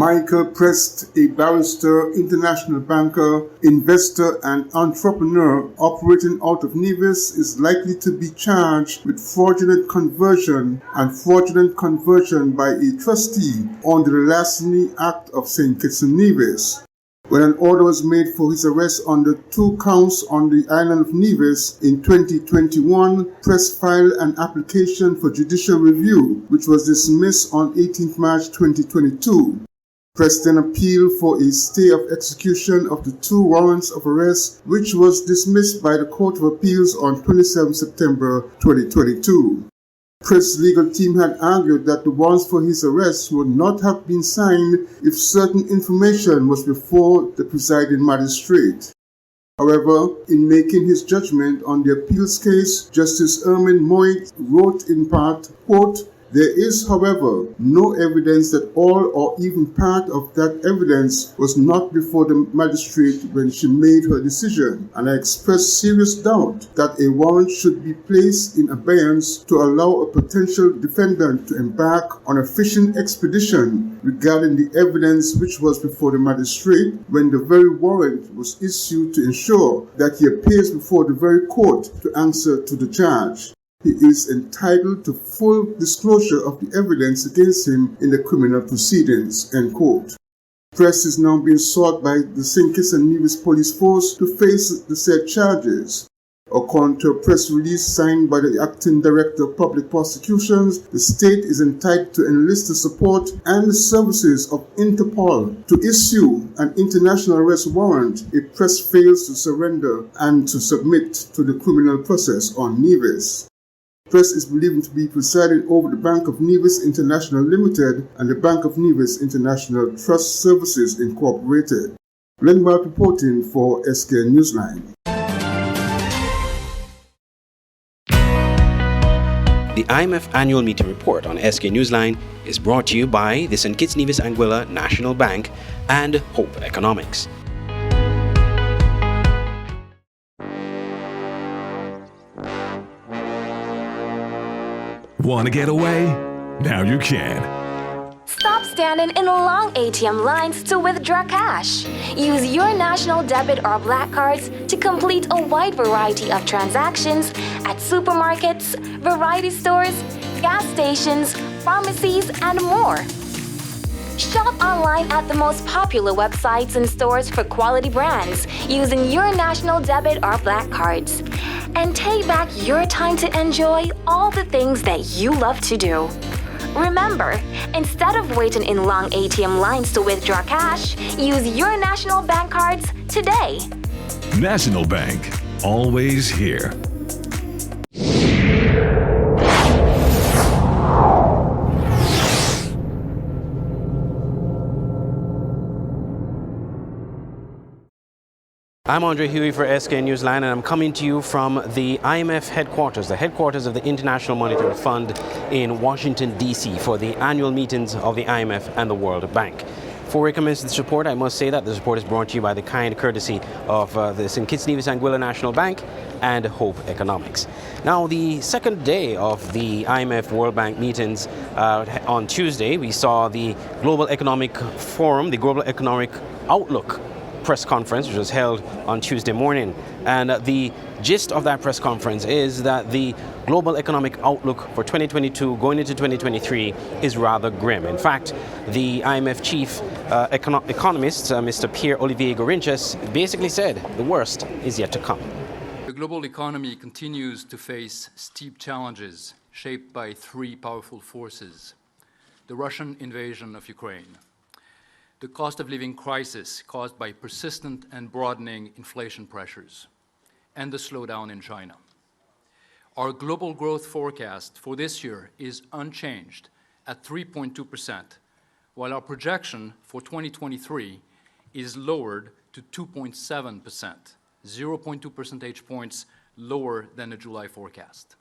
Michael Prest, a barrister, international banker, investor and entrepreneur operating out of Nevis, is likely to be charged with fraudulent conversion by a trustee under the Larceny Act of St. Kitts and Nevis. When an order was made for his arrest under 2 counts on the island of Nevis in 2021, Prest filed an application for judicial review, which was dismissed on 18 March 2022. Prest then appealed for a stay of execution of the 2 warrants of arrest, which was dismissed by the Court of Appeals on 27 September 2022. Prest's legal team had argued that the warrants for his arrest would not have been signed if certain information was before the presiding magistrate. However, in making his judgment on the appeals case, Justice Ermin Moit wrote in part, quote, "There is, however, no evidence that all or even part of that evidence was not before the magistrate when she made her decision, and I express serious doubt that a warrant should be placed in abeyance to allow a potential defendant to embark on a fishing expedition regarding the evidence which was before the magistrate when the very warrant was issued to ensure that he appears before the very court to answer to the charge. He is entitled to full disclosure of the evidence against him in the criminal proceedings," end quote. Prest is now being sought by the St. Kitts and Nevis Police Force to face the said charges. According to a press release signed by the Acting Director of Public Prosecutions, the state is entitled to enlist the support and the services of Interpol to issue an international arrest warrant if Prest fails to surrender and to submit to the criminal process on Nevis. Prest is believed to be presiding over the Bank of Nevis International Limited and the Bank of Nevis International Trust Services Incorporated. Glenn Bart reporting for SK Newsline. The IMF Annual Meeting Report on SK Newsline is brought to you by the St. Kitts Nevis Anguilla National Bank and Hope Economics. Want to get away? Now you can. Stop standing in long ATM lines to withdraw cash. Use your national debit or black cards to complete a wide variety of transactions at supermarkets, variety stores, gas stations, pharmacies, and more. Shop online at the most popular websites and stores for quality brands using your national debit or black cards. And take back your time to enjoy all the things that you love to do. Remember, instead of waiting in long ATM lines to withdraw cash, use your national bank cards today. National Bank, always here. I'm Andre Huey for SK Newsline, and I'm coming to you from the IMF headquarters, the headquarters of the International Monetary Fund in Washington, D.C. for the annual meetings of the IMF and the World Bank. Before we commence this report, I must say that this report is brought to you by the kind courtesy of the St. Kitts Nevis Anguilla National Bank and Hope Economics. Now, the second day of the IMF World Bank meetings on Tuesday, we saw the Global Economic Forum, the Global Economic Outlook press conference, which was held on Tuesday morning. And the gist of that press conference is that the global economic outlook for 2022 going into 2023 is rather grim. In fact, the IMF chief economist, Mr. Pierre-Olivier Gourinchas, basically said the worst is yet to come. The global economy continues to face steep challenges shaped by 3 powerful forces: the Russian invasion of Ukraine, the cost of living crisis caused by persistent and broadening inflation pressures, and the slowdown in China. Our global growth forecast for this year is unchanged at 3.2%, while our projection for 2023 is lowered to 2.7%, 0.2 percentage points lower than the July forecast.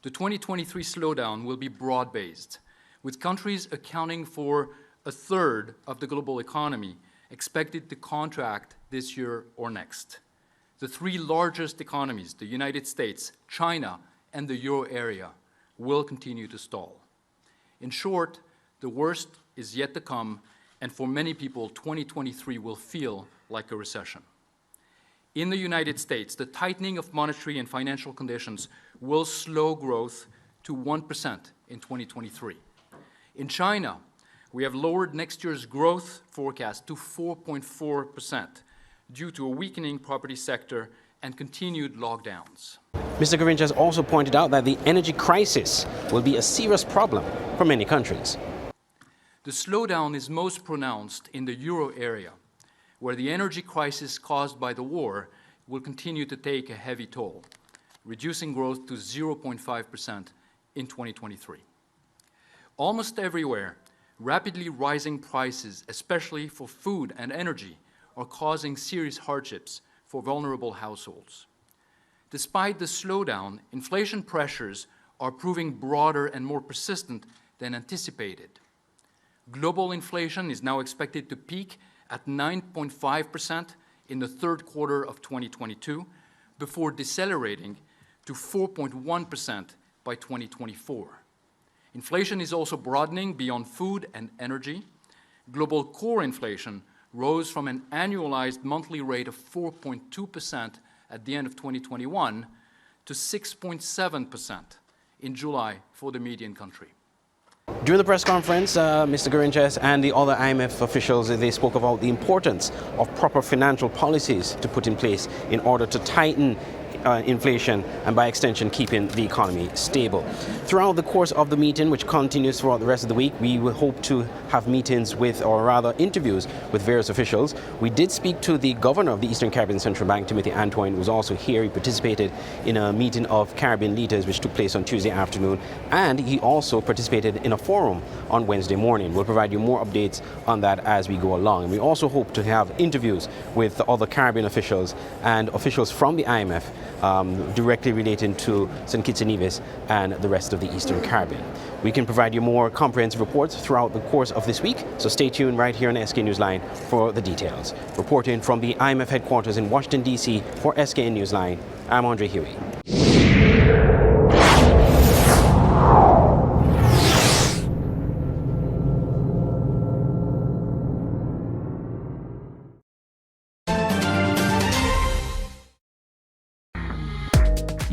The 2023 slowdown will be broad-based, with countries accounting for a third of the global economy expected to contract this year or next. The 3 largest economies, the United States, China, and the euro area, will continue to stall. In short, the worst is yet to come, and for many people, 2023 will feel like a recession. In the United States, the tightening of monetary and financial conditions will slow growth to 1% in 2023. In China, we have lowered next year's growth forecast to 4.4% due to a weakening property sector and continued lockdowns. Mr. Garincha also pointed out that the energy crisis will be a serious problem for many countries. The slowdown is most pronounced in the euro area, where the energy crisis caused by the war will continue to take a heavy toll, reducing growth to 0.5% in 2023. Almost everywhere, rapidly rising prices, especially for food and energy, are causing serious hardships for vulnerable households. Despite the slowdown, inflation pressures are proving broader and more persistent than anticipated. Global inflation is now expected to peak at 9.5% in the third quarter of 2022, before decelerating to 4.1% by 2024. Inflation is also broadening beyond food and energy. Global core inflation rose from an annualized monthly rate of 4.2% at the end of 2021 to 6.7% in July for the median country. During the press conference, Mr. Garincha and the other IMF officials, they spoke about the importance of proper financial policies to put in place in order to tighten inflation and by extension keeping the economy stable. Throughout the course of the meeting, which continues throughout the rest of the week, we will hope to have meetings with, or rather interviews with various officials. We did speak to the governor of the Eastern Caribbean Central Bank, Timothy Antoine, who was also here. He participated in a meeting of Caribbean leaders which took place on Tuesday afternoon, and he also participated in a forum on Wednesday morning. We'll provide you more updates on that as we go along. And we also hope to have interviews with the other Caribbean officials and officials from the IMF directly relating to St. Kitts and Nevis and the rest of the Eastern Caribbean. We can provide you more comprehensive reports throughout the course of this week, so stay tuned right here on SK Newsline for the details. Reporting from the IMF headquarters in Washington, D.C. for SKN Newsline, I'm Andre Huey.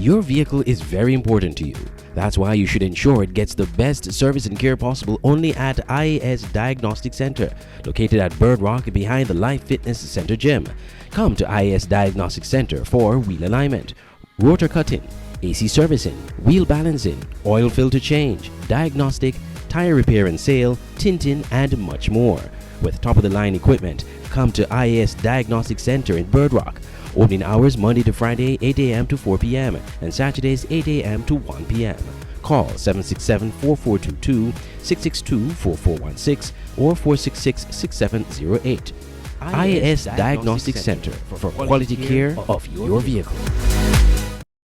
Your vehicle is very important to you. That's why you should ensure it gets the best service and care possible only at IAS Diagnostic Center, located at Bird Rock behind the Life Fitness Center gym. Come to IAS Diagnostic Center for wheel alignment, rotor cutting, AC servicing, wheel balancing, oil filter change, diagnostic, tire repair and sale, tinting, and much more. With top-of-the-line equipment, come to IAS Diagnostic Center in Bird Rock. Opening hours Monday to Friday, 8 a.m. to 4 p.m. and Saturdays, 8 a.m. to 1 p.m. Call 767-4422, 662-4416, or 466-6708. IAS Diagnostic Center for quality care of your vehicle.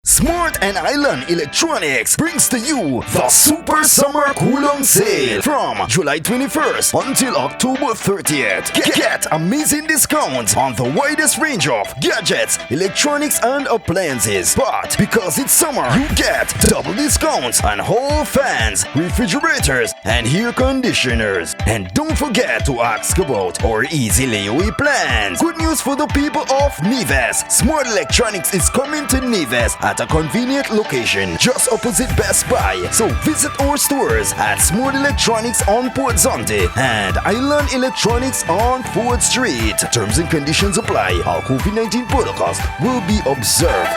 Smart and Island Electronics brings to you the Super Summer Cool-On Sale from July 21st until October 30th. Get amazing discounts on the widest range of gadgets, electronics, and appliances. But because it's summer, you get double discounts on hall fans, refrigerators, and air conditioners. And don't forget to ask about our easy layaway plans. Good news for the people of Nevis. Smart Electronics is coming to Nevis at a convenient location just opposite Best Buy. So visit our stores at Smart Electronics on Port Zonte and Island Electronics on Ford Street. Terms and conditions apply. All COVID-19 protocols will be observed.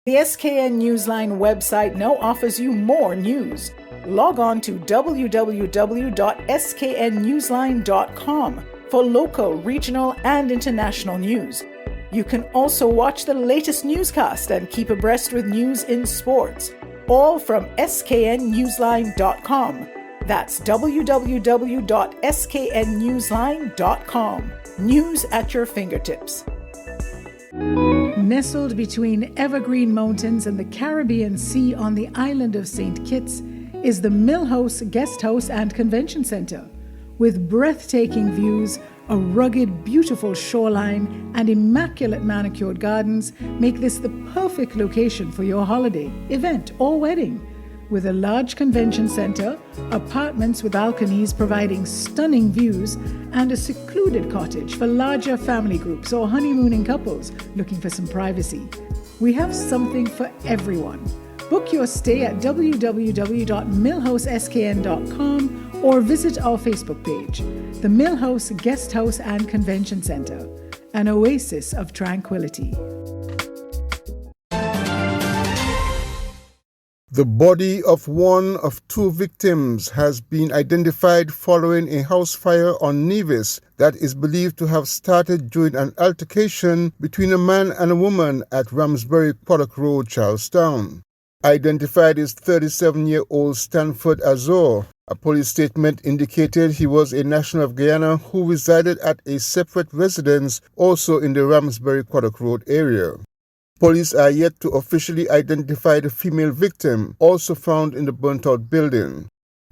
The SKN Newsline website now offers you more news. Log on to www.sknnewsline.com for local, regional, and international news. You can also watch the latest newscast and keep abreast with news in sports, all from sknnewsline.com. That's www.sknnewsline.com. News at your fingertips. Nestled between evergreen mountains and the Caribbean Sea on the island of St. Kitts is the Millhouse Guest House and Convention Center. With breathtaking views, a rugged, beautiful shoreline, and immaculate manicured gardens make this the perfect location for your holiday, event, or wedding. with a large convention center, apartments with balconies providing stunning views, and a secluded cottage for larger family groups or honeymooning couples looking for some privacy. We have something for everyone. Book your stay at www.millhouseskn.com or visit our Facebook page, the Millhouse Guest House and Convention Center, an oasis of tranquility. The body of one of two victims has been identified following a house fire on Nevis that is believed to have started during an altercation between a man and a woman at Ramsbury Pollock Road, Charlestown. Identified as 37-year-old Stanford Azor, a police statement indicated he was a national of Guyana who resided at a separate residence also in the Ramsbury Pollock Road area. Police are yet to officially identify the female victim, also found in the burnt-out building.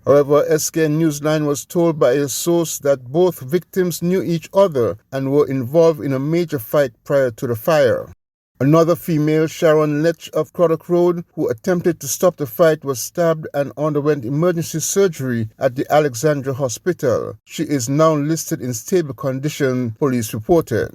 However, SKN Newsline was told by a source that both victims knew each other and were involved in a major fight prior to the fire. Another female, Sharon Lech of Pollock Road, who attempted to stop the fight, was stabbed and underwent emergency surgery at the Alexandra Hospital. She is now listed in stable condition, police reported.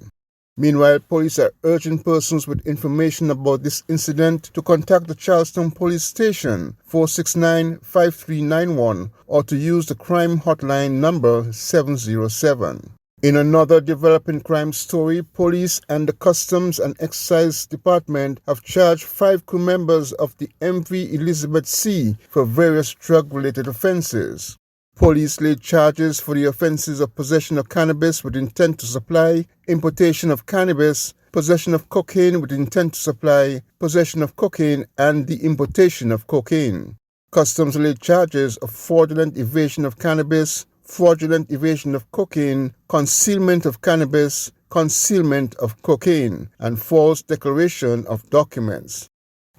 Meanwhile, police are urging persons with information about this incident to contact the Charleston Police Station 469-5391 or to use the crime hotline number 707. In another developing crime story, police and the Customs and Excise Department have charged 5 crew members of the MV Elizabeth C for various drug-related offenses. Police laid charges for the offenses of possession of cannabis with intent to supply, importation of cannabis, possession of cocaine with intent to supply, possession of cocaine, and the importation of cocaine. Customs laid charges of fraudulent evasion of cannabis, fraudulent evasion of cocaine, concealment of cannabis, concealment of cocaine, and false declaration of documents.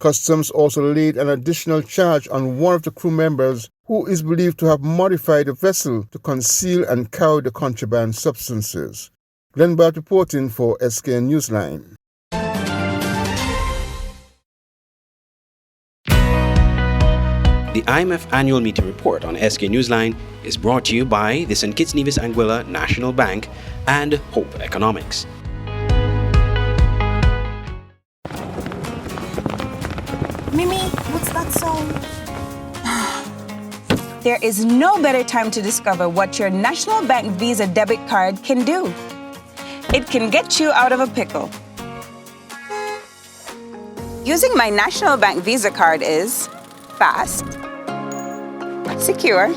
Customs also laid an additional charge on one of the crew members who is believed to have modified the vessel to conceal and carry the contraband substances. Glenn Bart reporting for SKN Newsline. The IMF Annual Meeting Report on SK Newsline is brought to you by the St. Kitts Nevis Anguilla National Bank and Hope Economics. Mimi, what's that song? There is no better time to discover what your National Bank Visa debit card can do. It can get you out of a pickle. Using my National Bank Visa card is fast, secure,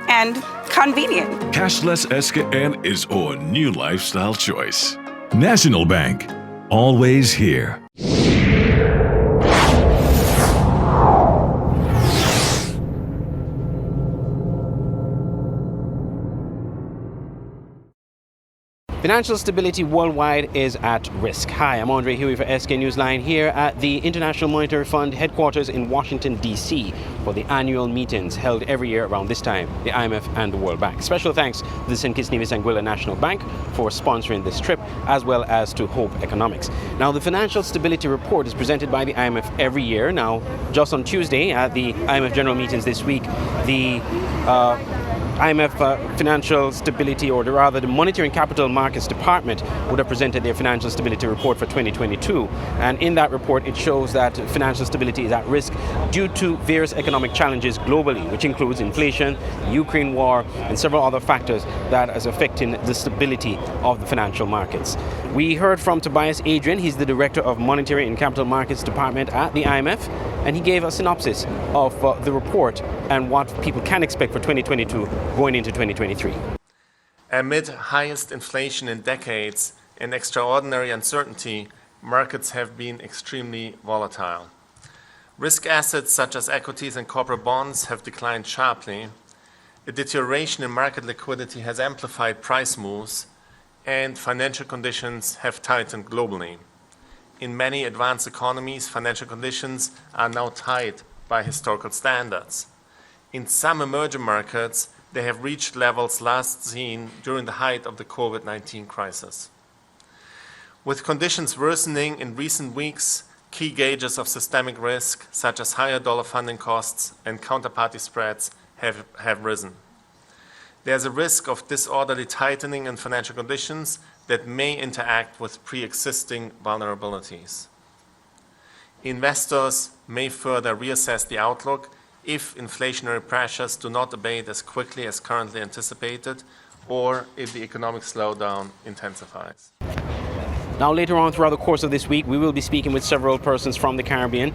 and convenient. Cashless SKN is our new lifestyle choice. National Bank, always here. Financial stability worldwide is at risk. Hi, I'm Andre Huey for SK Newsline here at the International Monetary Fund headquarters in Washington, D.C. for the annual meetings held every year around this time, the IMF and the World Bank. Special thanks to the St. Kitts Nevis Anguilla National Bank for sponsoring this trip, as well as to Hope Economics. Now, the Financial Stability Report is presented by the IMF every year. Now, just on Tuesday at the IMF General Meetings this week, the IMF Financial Stability, or rather the Monetary and Capital Markets Department, would have presented their Financial Stability Report for 2022. And in that report, it shows that financial stability is at risk due to various economic challenges globally, which includes inflation, the Ukraine war, and several other factors that is affecting the stability of the financial markets. We heard from Tobias Adrian. He's the Director of Monetary and Capital Markets Department at the IMF, and he gave a synopsis of the report and what people can expect for 2022 going into 2023. Amid highest inflation in decades and extraordinary uncertainty, markets have been extremely volatile. Risk assets such as equities and corporate bonds have declined sharply. A deterioration in market liquidity has amplified price moves, and financial conditions have tightened globally. In many advanced economies, financial conditions are now tight by historical standards. In some emerging markets, they have reached levels last seen during the height of the COVID-19 crisis. With conditions worsening in recent weeks, key gauges of systemic risk, such as higher dollar funding costs and counterparty spreads, have risen. There's a risk of disorderly tightening in financial conditions that may interact with pre-existing vulnerabilities. Investors may further reassess the outlook if inflationary pressures do not abate as quickly as currently anticipated, or if the economic slowdown intensifies. Now, later on throughout the course of this week, we will be speaking with several persons from the Caribbean.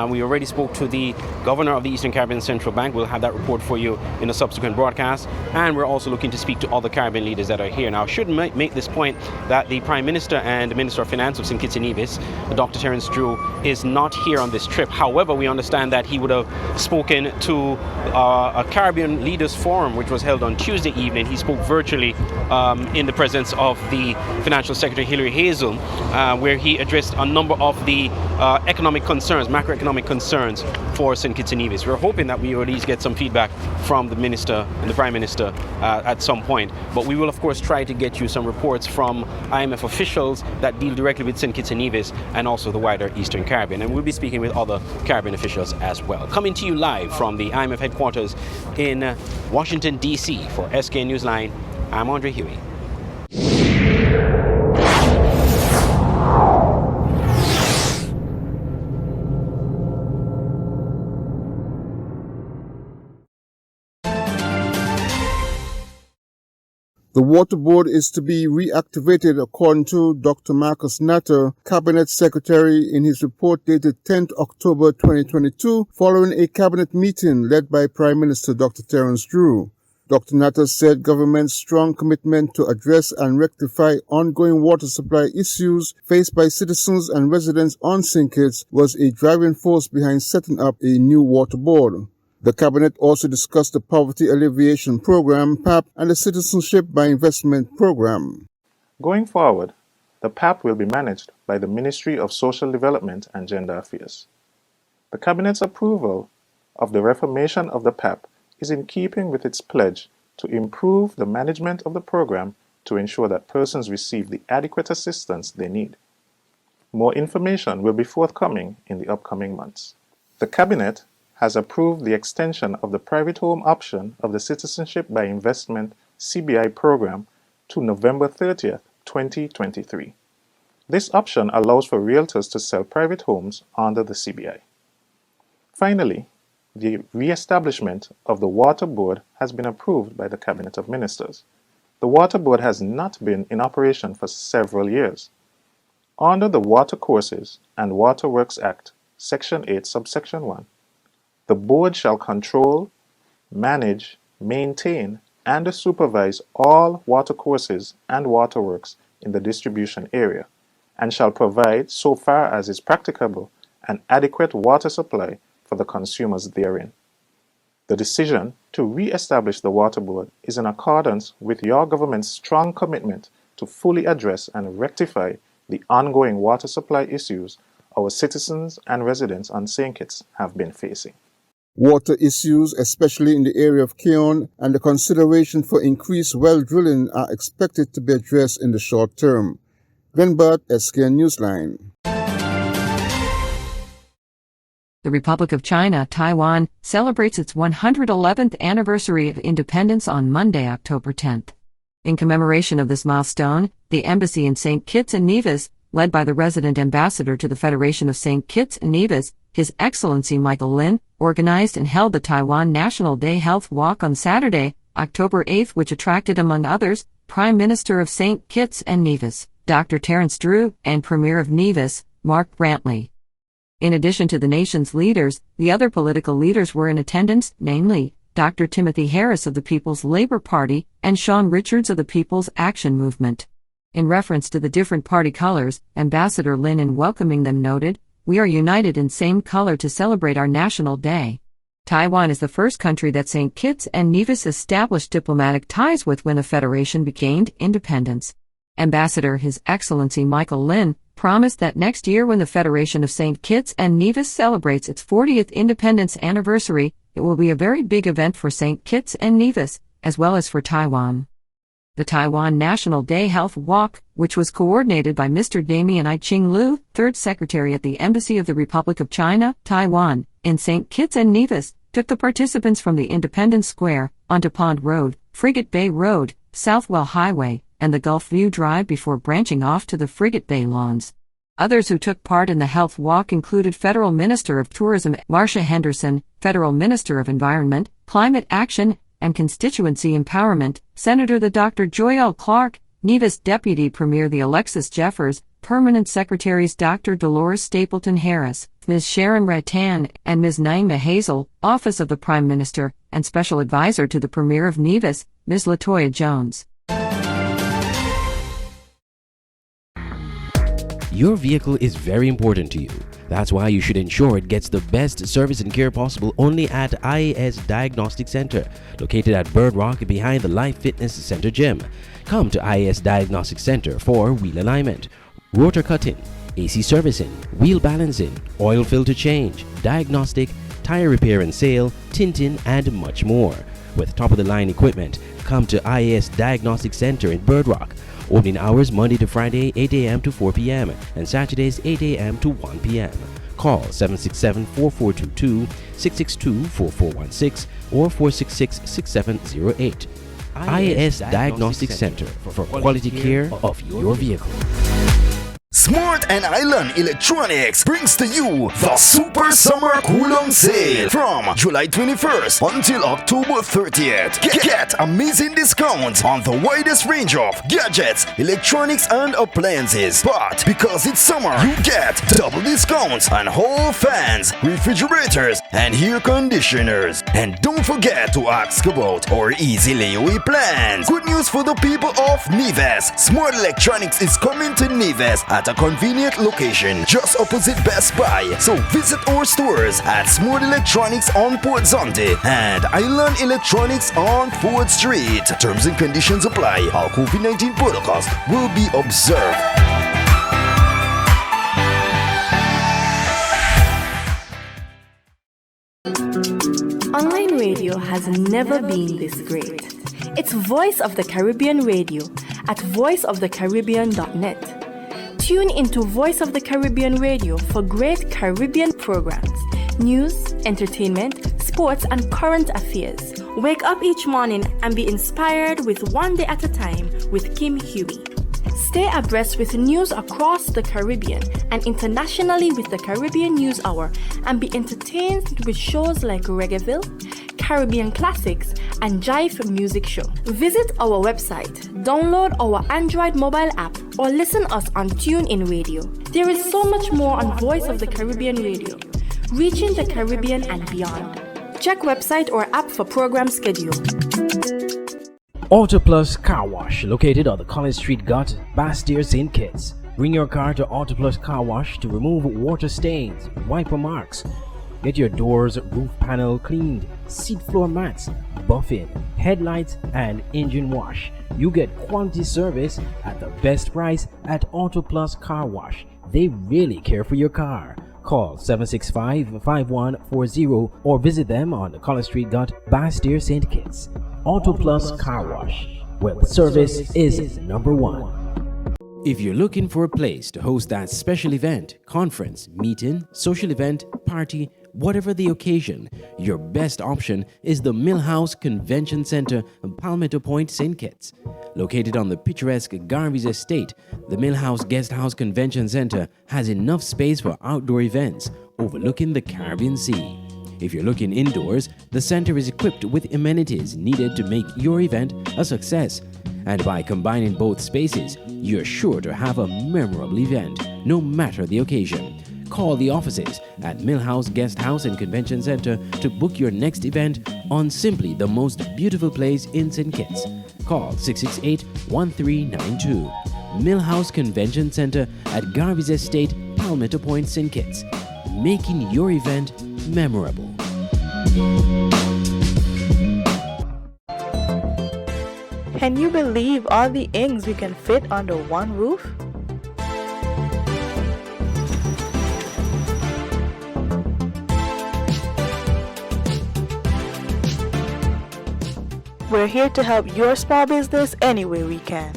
We already spoke to the governor of the Eastern Caribbean Central Bank. We'll have that report for you in a subsequent broadcast. And we're also looking to speak to other Caribbean leaders that are here. Now, I should make this point that the Prime Minister and the Minister of Finance of St. Kitts and Nevis, Dr. Terence Drew, is not here on this trip. However, we understand that he would have spoken to a Caribbean Leaders Forum, which was held on Tuesday evening. He spoke virtually in the presence of the Financial Secretary, Hilary Hazel, where he addressed a number of the economic concerns, macroeconomic concerns for St. Kitts and Nevis. We're hoping that we will at least get some feedback from the Minister and the Prime Minister at some point. But we will, of course, try to get you some reports from IMF officials that deal directly with St. Kitts and Nevis and also the wider Eastern Caribbean. And we'll be speaking with other Caribbean officials as well. Coming to you live from the IMF headquarters in Washington, D.C. for SKN Newsline, I'm Andre Huey. The Water Board is to be reactivated according to Dr. Marcus Natter, Cabinet Secretary, in his report dated 10th October 2022, following a Cabinet meeting led by Prime Minister Dr. Terence Drew. Dr. Natter said government's strong commitment to address and rectify ongoing water supply issues faced by citizens and residents on St. Kitts was a driving force behind setting up a new water board. The Cabinet also discussed the Poverty Alleviation Program, PAP, and the Citizenship by Investment Program. Going forward, the PAP will be managed by the Ministry of Social Development and Gender Affairs. The Cabinet's approval of the reformation of the PAP is in keeping with its pledge to improve the management of the program to ensure that persons receive the adequate assistance they need. More information will be forthcoming in the upcoming months. The Cabinet has approved the extension of the private home option of the Citizenship by Investment CBI program to November 30th, 2023. This option allows for realtors to sell private homes under the CBI. Finally, the re-establishment of the Water Board has been approved by the Cabinet of Ministers. The Water Board has not been in operation for several years. Under the Water Courses and Water Works Act, Section 8, Subsection 1, the Board shall control, manage, maintain, and supervise all water courses and waterworks in the distribution area, and shall provide, so far as is practicable, an adequate water supply for the consumers therein. The decision to re-establish the Water Board is in accordance with your government's strong commitment to fully address and rectify the ongoing water supply issues our citizens and residents on St. Kitts have been facing. Water issues, especially in the area of Keon, and the consideration for increased well drilling are expected to be addressed in the short term. Glenn Butt, SKN Newsline. The Republic of China, Taiwan, celebrates its 111th anniversary of independence on Monday, October 10th. In commemoration of this milestone, the embassy in St. Kitts and Nevis, led by the resident ambassador to the Federation of St. Kitts and Nevis, His Excellency Michael Lin, organized and held the Taiwan National Day Health Walk on Saturday, October 8th, which attracted, among others, Prime Minister of St. Kitts and Nevis, Dr. Terence Drew, and Premier of Nevis, Mark Brantley. In addition to the nation's leaders, the other political leaders were in attendance, namely, Dr. Timothy Harris of the People's Labor Party and Sean Richards of the People's Action Movement. In reference to the different party colors, Ambassador Lin, in welcoming them, noted, "We are united in same color to celebrate our national day." Taiwan is the first country that St. Kitts and Nevis established diplomatic ties with when the Federation gained independence. Ambassador His Excellency Michael Lin promised that next year, when the Federation of St. Kitts and Nevis celebrates its 40th independence anniversary, it will be a very big event for St. Kitts and Nevis, as well as for Taiwan. The Taiwan National Day Health Walk, which was coordinated by Mr. Damien I-Ching Lu, Third Secretary at the Embassy of the Republic of China, Taiwan, in St. Kitts and Nevis, took the participants from the Independence Square, onto Pond Road, Frigate Bay Road, Southwell Highway, and the Gulf View Drive before branching off to the Frigate Bay Lawns. Others who took part in the health walk included Federal Minister of Tourism Marcia Henderson, Federal Minister of Environment, Climate Action, and Constituency Empowerment, Senator the Dr. Joyelle Clark, Nevis Deputy Premier the Alexis Jeffers, Permanent Secretaries Dr. Dolores Stapleton Harris, Ms. Sharon Rattan, and Ms. Naima Hazel, Office of the Prime Minister, and Special Advisor to the Premier of Nevis, Ms. Latoya Jones. Your vehicle is very important to you. That's why you should ensure it gets the best service and care possible only at IAS Diagnostic Center, located at Bird Rock behind the Life Fitness Center gym. Come to IAS Diagnostic Center for wheel alignment, rotor cutting, AC servicing, wheel balancing, oil filter change, diagnostic, tire repair and sale, tinting, and much more. With top-of-the-line equipment, come to IAS Diagnostic Center in Bird Rock. Opening hours Monday to Friday 8 a.m. to 4 p.m. and Saturdays 8 a.m. to 1 p.m. Call 767-4422, 662-4416, or 466-6708. IAS Diagnostic Center for quality care of your vehicle. Smart and Island Electronics brings to you the Super Summer Kulong Sale from July 21st until October 30th. Get amazing discounts on the widest range of gadgets, electronics, and appliances. But because it's summer, you get double discounts on hall fans, refrigerators, and air conditioners. And don't forget to ask about our easy layaway plans. Good news for the people of Nevis. Smart Electronics is coming to Nevis at a convenient location just opposite Best Buy. So visit our stores at Smart Electronics on Port Zonte and Island Electronics on Ford Street. Terms and conditions apply. Our COVID-19 protocols will be observed. Online radio has never been this great. It's Voice of the Caribbean Radio at voiceofthecaribbean.net. Tune into Voice of the Caribbean Radio for great Caribbean programs, news, entertainment, sports, and current affairs. Wake up each morning and be inspired with One Day at a Time with Kim Huey. Stay abreast with news across the Caribbean and internationally with the Caribbean News Hour, and be entertained with shows like Reggaeville, Caribbean Classics, and Jive Music Show. Visit our website, download our Android mobile app, or listen us on TuneIn Radio. There is so much more on Voice of the Caribbean Radio, reaching the Caribbean and beyond. Check website or app for program schedule. Auto Plus Car Wash, located on the College Street Gut, Bastille, St. Kitts. Bring your car to Auto Plus Car Wash to remove water stains, wiper marks. Get your doors, roof panel cleaned, seat floor mats, buffing, headlights, and engine wash. You get quality service at the best price at Auto Plus Car Wash. They really care for your car. Call 765-5140 or visit them on the College Street Gut, Bastille, St. Kitts. Auto Plus Car Wash, where the service is number one. If you're looking for a place to host that special event, conference, meeting, social event, party, whatever the occasion, your best option is the Millhouse Convention Center in Palmetto Point, St. Kitts. Located on the picturesque Garvey's Estate, the Millhouse Guest House Convention Center has enough space for outdoor events overlooking the Caribbean Sea. If you're looking indoors, the center is equipped with amenities needed to make your event a success. And by combining both spaces, you're sure to have a memorable event, no matter the occasion. Call the offices at Millhouse Guest House and Convention Center to book your next event on simply the most beautiful place in St. Kitts. Call 668-1392. Millhouse Convention Center at Garvey's Estate, Palmetto Point, St. Kitts. Making your event memorable. Can you believe all the ings we can fit under one roof? We're here to help your small business any way we can.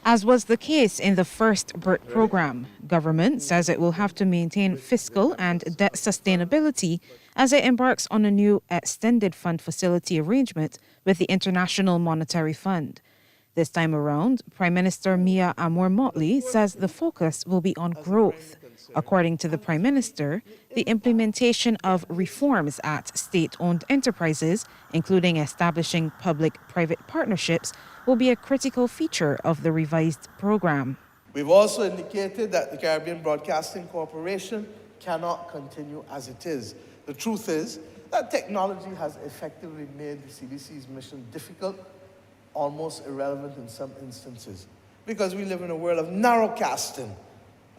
As was the case in the first BERT program, government says it will have to maintain fiscal and debt sustainability as it embarks on a new extended fund facility arrangement with the International Monetary Fund. This time around, Prime Minister Mia Motley says the focus will be on growth. According to the Prime Minister, the implementation of reforms at state-owned enterprises, including establishing public-private partnerships, will be a critical feature of the revised program. We've also indicated that the Caribbean Broadcasting Corporation cannot continue as it is. The truth is that technology has effectively made the CBC's mission difficult, almost irrelevant in some instances, because we live in a world of narrowcasting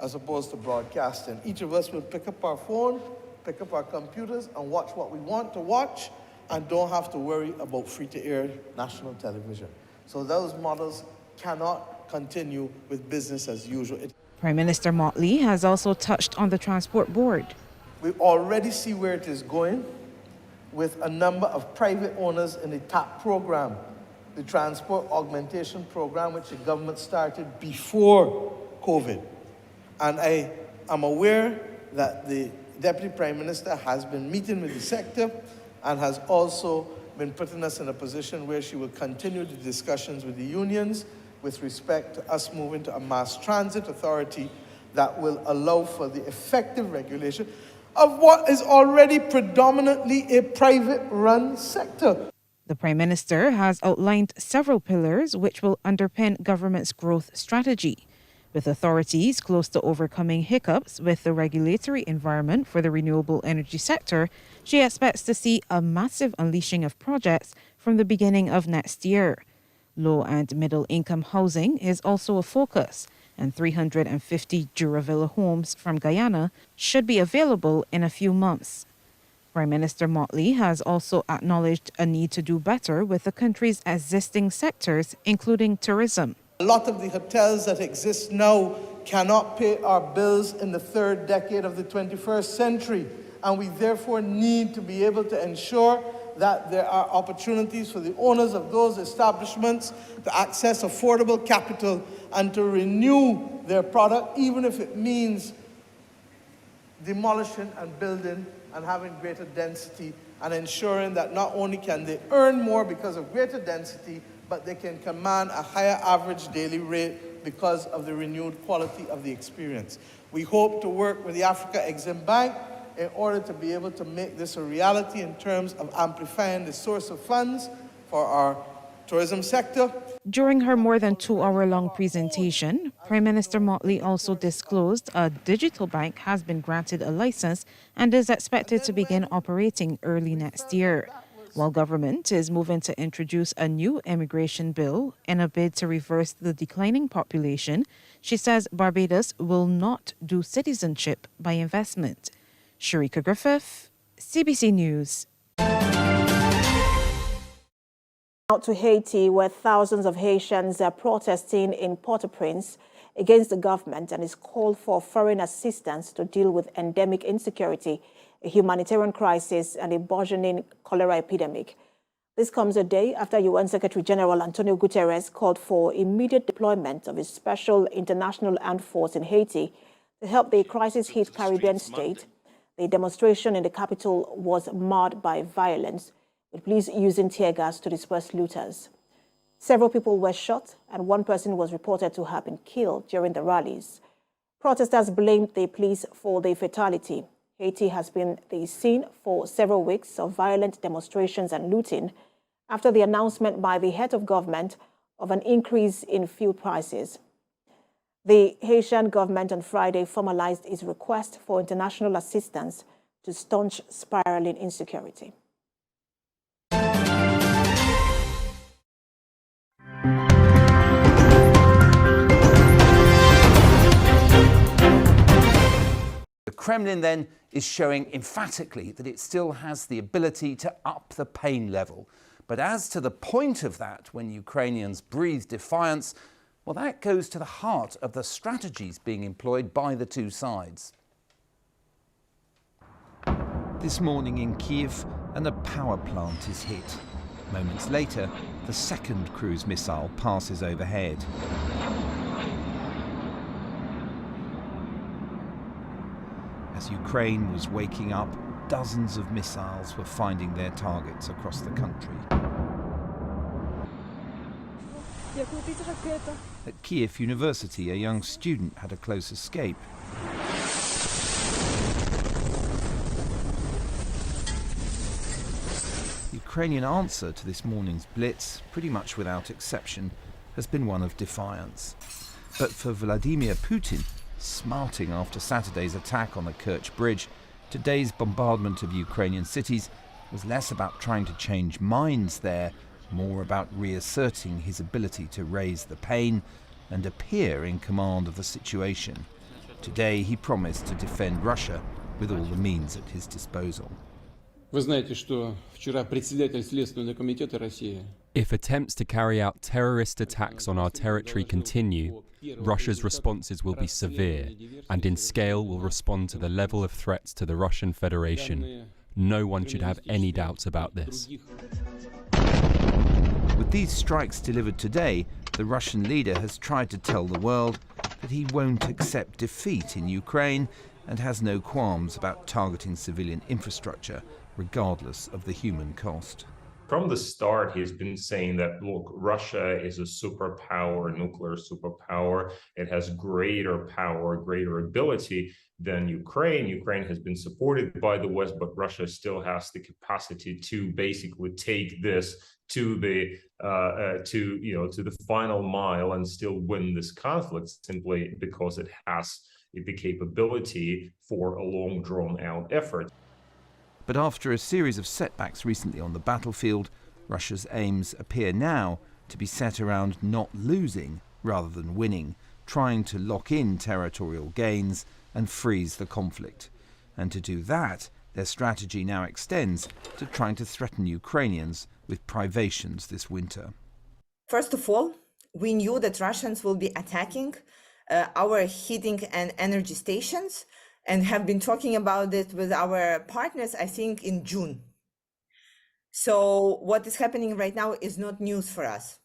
as opposed to broadcasting. Each of us will pick up our phone, pick up our computers, and watch what we want to watch, and don't have to worry about free-to-air national television. So those models cannot continue with business as usual. Prime Minister Motley has also touched on the Transport Board. We already see where it is going with a number of private owners in the TAP program, the Transport Augmentation Program, which the government started before COVID. And I am aware that the Deputy Prime Minister has been meeting with the sector and has also been putting us in a position where she will continue the discussions with the unions with respect to us moving to a mass transit authority that will allow for the effective regulation of what is already predominantly a private-run sector. The Prime Minister has outlined several pillars which will underpin government's growth strategy. With authorities close to overcoming hiccups with the regulatory environment for the renewable energy sector, she expects to see a massive unleashing of projects from the beginning of next year. Low and middle income housing is also a focus, and 350 Juravilla homes from Guyana should be available in a few months. Prime Minister Motley has also acknowledged a need to do better with the country's existing sectors, including tourism. A lot of the hotels that exist now cannot pay our bills in the third decade of the 21st century, and we therefore need to be able to ensure that there are opportunities for the owners of those establishments to access affordable capital and to renew their product, even if it means demolishing and building and having greater density, and ensuring that not only can they earn more because of greater density, but they can command a higher average daily rate because of the renewed quality of the experience. We hope to work with the Africa Exim Bank in order to be able to make this a reality in terms of amplifying the source of funds for our tourism sector. During her more than 2-hour-long presentation, Prime Minister Motley also disclosed a digital bank has been granted a license and is expected to begin operating early next year. While government is moving to introduce a new immigration bill in a bid to reverse the declining population, she says Barbados will not do citizenship by investment. Sharika Griffith, CBC News. Out to Haiti, where thousands of Haitians are protesting in Port-au-Prince against the government and is called for foreign assistance to deal with endemic insecurity, a humanitarian crisis, and a burgeoning cholera epidemic. This comes a day after UN Secretary General Antonio Guterres called for immediate deployment of a special international armed force in Haiti to help the crisis-hit Caribbean state. The demonstration in the capital was marred by violence, with police using tear gas to disperse looters. Several people were shot, and one person was reported to have been killed during the rallies. Protesters blamed the police for the fatality. Haiti has been the scene for several weeks of violent demonstrations and looting after the announcement by the head of government of an increase in fuel prices. The Haitian government on Friday formalized its request for international assistance to staunch spiraling insecurity. The Kremlin then is showing emphatically that it still has the ability to up the pain level But as to the point of that, when Ukrainians breathe defiance, well, that goes to the heart of the strategies being employed by the two sides. This morning in Kyiv, and a power plant is hit. Moments later, the second cruise missile passes overhead. As Ukraine was waking up, dozens of missiles were finding their targets across the country. At Kyiv University, a young student had a close escape. The Ukrainian answer to this morning's blitz, pretty much without exception, has been one of defiance. But for Vladimir Putin, smarting after Saturday's attack on the Kerch Bridge, today's bombardment of Ukrainian cities was less about trying to change minds there, more about reasserting his ability to raise the pain and appear in command of the situation. Today he promised to defend Russia with all the means at his disposal. If attempts to carry out terrorist attacks on our territory continue, Russia's responses will be severe and in scale will respond to the level of threats to the Russian Federation. No one should have any doubts about this. With these strikes delivered today, the Russian leader has tried to tell the world that he won't accept defeat in Ukraine and has no qualms about targeting civilian infrastructure, regardless of the human cost. From the start, he's been saying that, look, Russia is a superpower, nuclear superpower. It has greater power, greater ability than Ukraine. Ukraine has been supported by the West, but Russia still has the capacity to basically take this to the final mile and still win this conflict, simply because it has the capability for a long, drawn-out effort. But after a series of setbacks recently on the battlefield, Russia's aims appear now to be set around not losing rather than winning, trying to lock in territorial gains and freeze the conflict. And to do that, their strategy now extends to trying to threaten Ukrainians with privations this winter. First of all, we knew that Russians will be attacking our heating and energy stations, and have been talking about it with our partners, I think, in June. So what is happening right now is not news for us.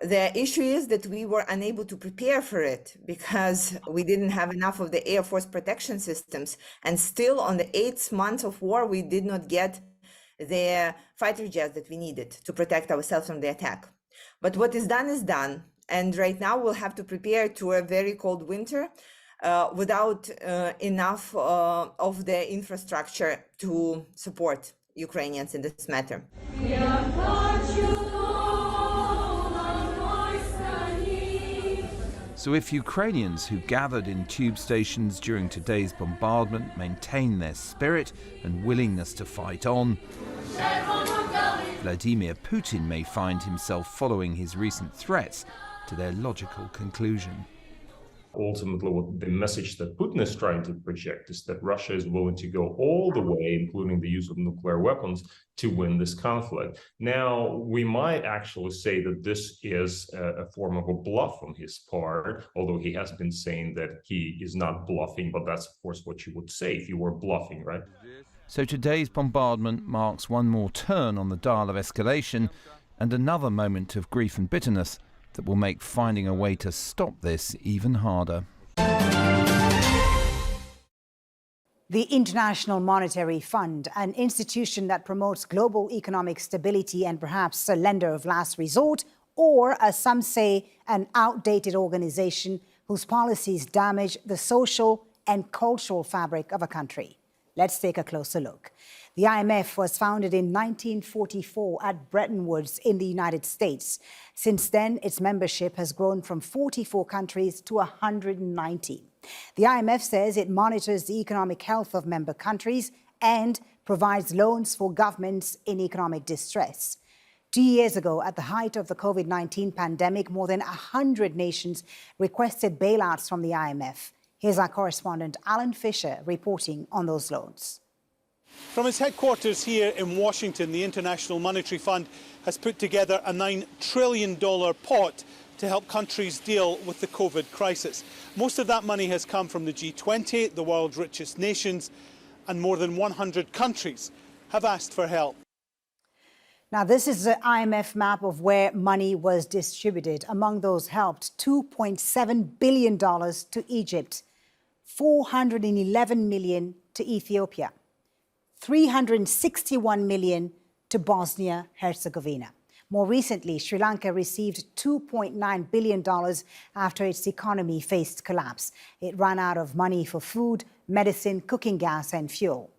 The issue is that we were unable to prepare for it because we didn't have enough of the Air Force protection systems. And still on the 8th month of war, we did not get the fighter jets that we needed to protect ourselves from the attack. But what is done. And right now we'll have to prepare to a very cold winter without enough of the infrastructure to support Ukrainians in this matter. So if Ukrainians who gathered in tube stations during today's bombardment maintain their spirit and willingness to fight on, Vladimir Putin may find himself following his recent threats to their logical conclusion. Ultimately, what the message that Putin is trying to project is that Russia is willing to go all the way, including the use of nuclear weapons, to win this conflict. Now, we might actually say that this is a form of a bluff on his part, although he has been saying that he is not bluffing, but that's, of course, what you would say if you were bluffing, right? So today's bombardment marks one more turn on the dial of escalation and another moment of grief and bitterness that will make finding a way to stop this even harder. The International Monetary Fund, an institution that promotes global economic stability and perhaps a lender of last resort, or, as some say, an outdated organization whose policies damage the social and cultural fabric of a country. Let's take a closer look. The IMF was founded in 1944 at Bretton Woods in the United States. Since then, its membership has grown from 44 countries to 190. The IMF says it monitors the economic health of member countries and provides loans for governments in economic distress. 2 years ago, at the height of the COVID-19 pandemic, more than 100 nations requested bailouts from the IMF. Here's our correspondent Alan Fisher reporting on those loans. From its headquarters here in Washington, the International Monetary Fund has put together a $9 trillion pot to help countries deal with the COVID crisis. Most of that money has come from the G20, the world's richest nations, and more than 100 countries have asked for help. Now, this is the IMF map of where money was distributed. Among those helped, $2.7 billion to Egypt, $411 million to Ethiopia, $361 million to Bosnia-Herzegovina. More recently, Sri Lanka received $2.9 billion after its economy faced collapse. It ran out of money for food, medicine, cooking gas, and fuel.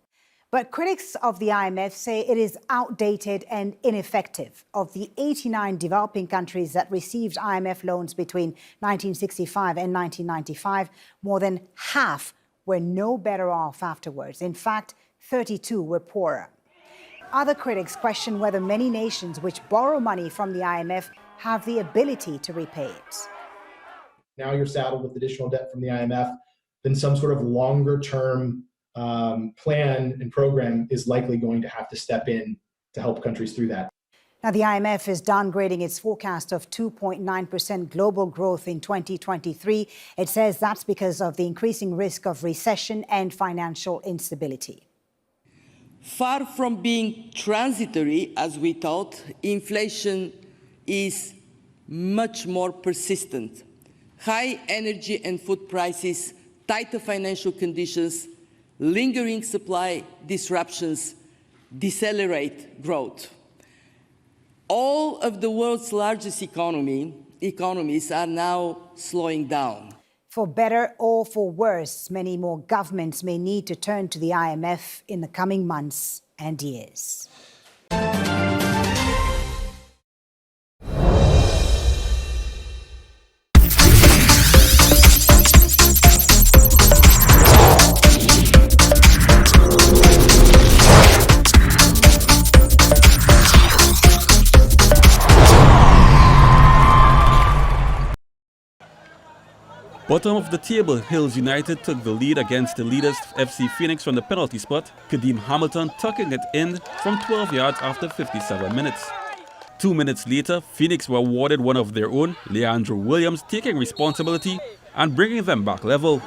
But critics of the IMF say it is outdated and ineffective. Of the 89 developing countries that received IMF loans between 1965 and 1995, more than half were no better off afterwards. In fact, 32 were poorer. Other critics question whether many nations which borrow money from the IMF have the ability to repay it. Now you're saddled with additional debt from the IMF, then some sort of longer-term plan and program is likely going to have to step in to help countries through that. Now, the IMF is downgrading its forecast of 2.9% global growth in 2023. It says that's because of the increasing risk of recession and financial instability. Far from being transitory, as we thought, inflation is much more persistent. High energy and food prices, tighter financial conditions, lingering supply disruptions decelerate growth. All of the world's largest economies are now slowing down. For better or for worse, many more governments may need to turn to the IMF in the coming months and years. Bottom of the table, Hills United took the lead against the leaders FC Phoenix from the penalty spot, Kadeem Hamilton tucking it in from 12 yards after 57 minutes. 2 minutes later, Phoenix were awarded one of their own, Leandro Williams taking responsibility and bringing them back level.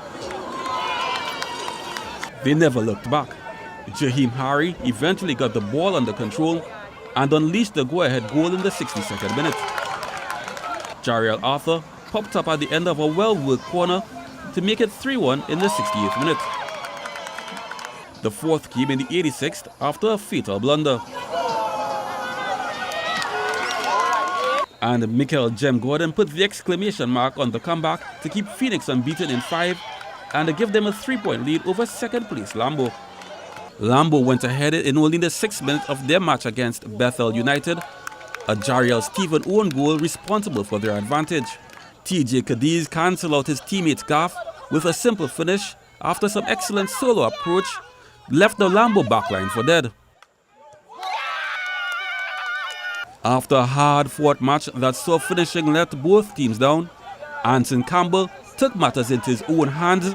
They never looked back. Jaheim Harry eventually got the ball under control and unleashed the go-ahead goal in the 62nd minute. Jariel Arthur popped up at the end of a well-worked corner to make it 3-1 in the 68th minute. The fourth came in the 86th after a fatal blunder. And Michael Jem Gordon put the exclamation mark on the comeback to keep Phoenix unbeaten in 5 and to give them a 3-point lead over second-place Lambo. Lambo went ahead in only the 6th minute of their match against Bethel United, a Jariel Stephen own goal responsible for their advantage. TJ Cadiz cancelled out his teammate's gaff with a simple finish after some excellent solo approach left the Lambo backline for dead. After a hard-fought match that saw finishing let both teams down, Anson Campbell took matters into his own hands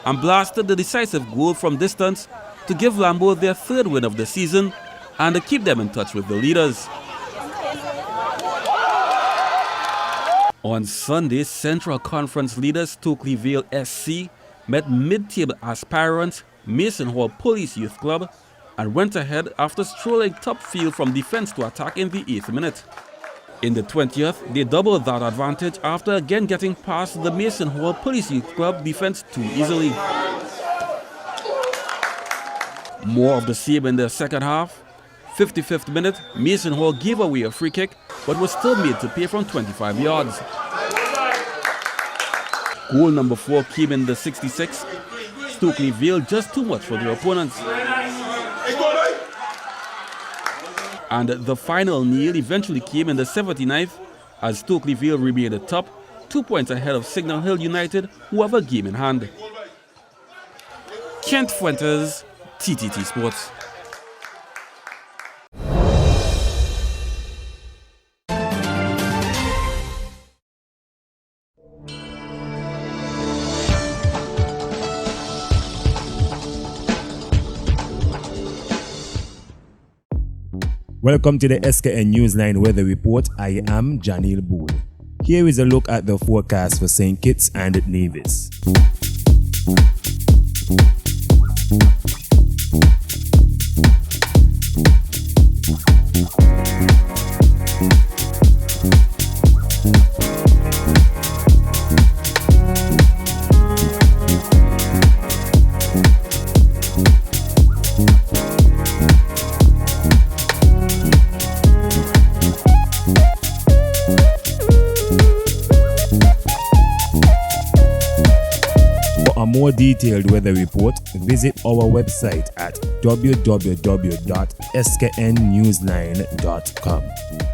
and blasted the decisive goal from distance to give Lambo their 3rd win of the season and to keep them in touch with the leaders. On Sunday, Central Conference leader Stokely Vale SC met mid-table aspirant Mason Hall Police Youth Club and went ahead after strolling top field from defense to attack in the 8th minute. In the 20th, they doubled that advantage after again getting past the Mason Hall Police Youth Club defense too easily. More of the same in the second half. 55th minute, Mason Hall gave away a free kick but was still made to pay from 25 yards. Goal number 4 came in the 66th. Stokely Vale just too much for their opponents. And the final kneel eventually came in the 79th as Stokely Vale remained at top, 2 points ahead of Signal Hill United, who have a game in hand. Kent Fuentes, TTT Sports. Welcome to the SKN Newsline Weather Report. I am Janil Boone. Here is a look at the forecast for St. Kitts and Nevis. For a more detailed weather report, visit our website at www.sknnewsline.com.